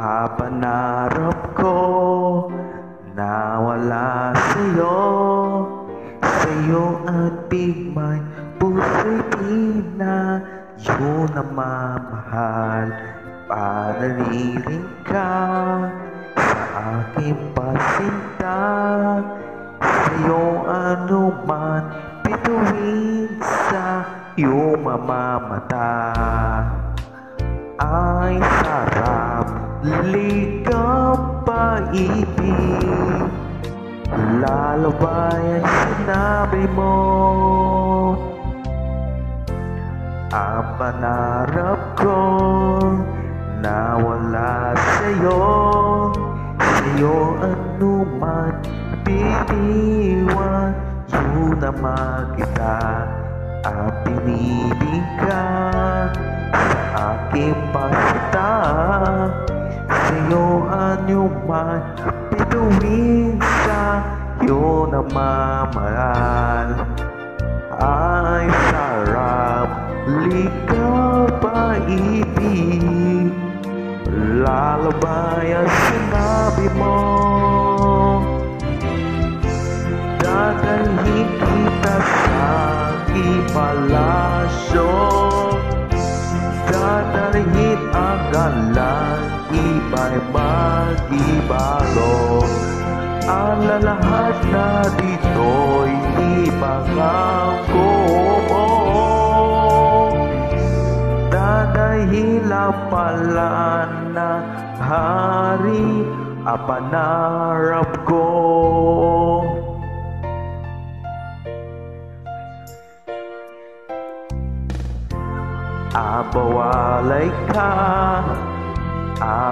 Pangarap ko na wala sa'yo at bigmay puso'y di na yun na mamahal. Panalirin ka sa aking pasinta, sa'yo anuman bituin sa iyong mamamata. Ay sarap, ligaw paibig, lalabay ang sinabi mo. Ang pangarap ko na wala sa'yo anuman bitiwan, yun naman kita ang pinibig ka sa aking pasita, sa'yo anuman bituin sa iyong namamahal. Ay sarap, ligaw paibig, lalabay ang sinabi mo. Dadalhin kita sa aking palasyo, dadalhin ang galang iba'y mag-ibago. Ang lahat na dito'y ipangako mo, dadahil pala ng hari ang pangarap ko. Bawalay ka,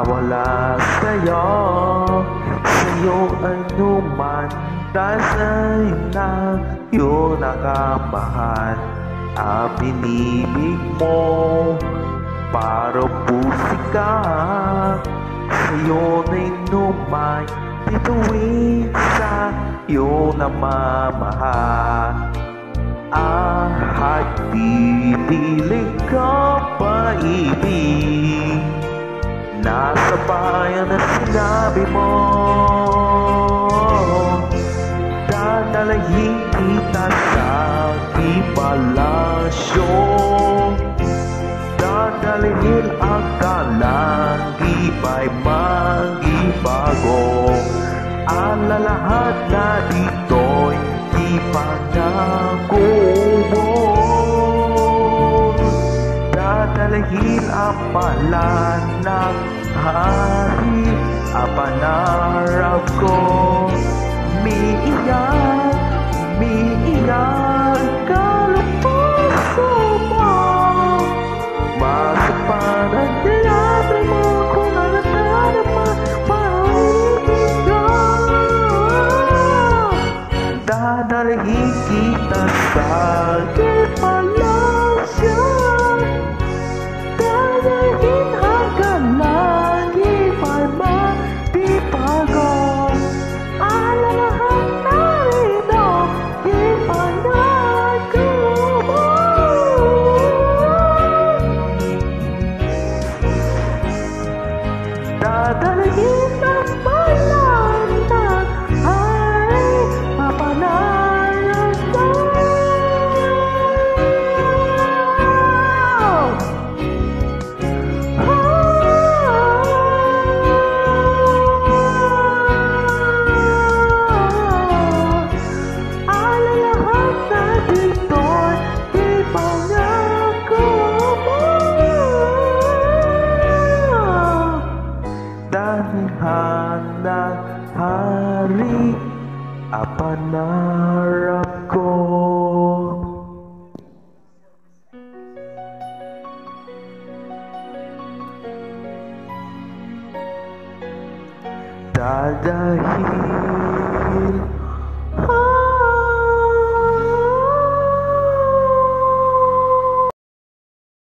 wala sa'yo anuman, dahil sa'yo na yun nakamahal. Ang pinibig mo para pusika, sa'yo na inuman bituin sa iyong namamahal. At pipili ka paibig, nasa bayan na sinabi mo. Dadalahin kita sa aking palasyo, dadalhin ang galang iba'y mag-ibago. Ang lahat na dito'y ipangako mo, dadalhin ang pala ng hari ang pangarap ko. Umiiyak kalapuso mo, masapan ang dilabre mo kung halata naman maibig ka. Dadalhin kita sa aking palasyo, dadalhin hanggang langit ay magbibago. Ang lahat na ito ipangako mo, dadalhin ang bayan ng hari ang pangarap ko. Ang lahat na dito'y ipangako mo, dalihan ng hari ang pangarap ko. Dadahil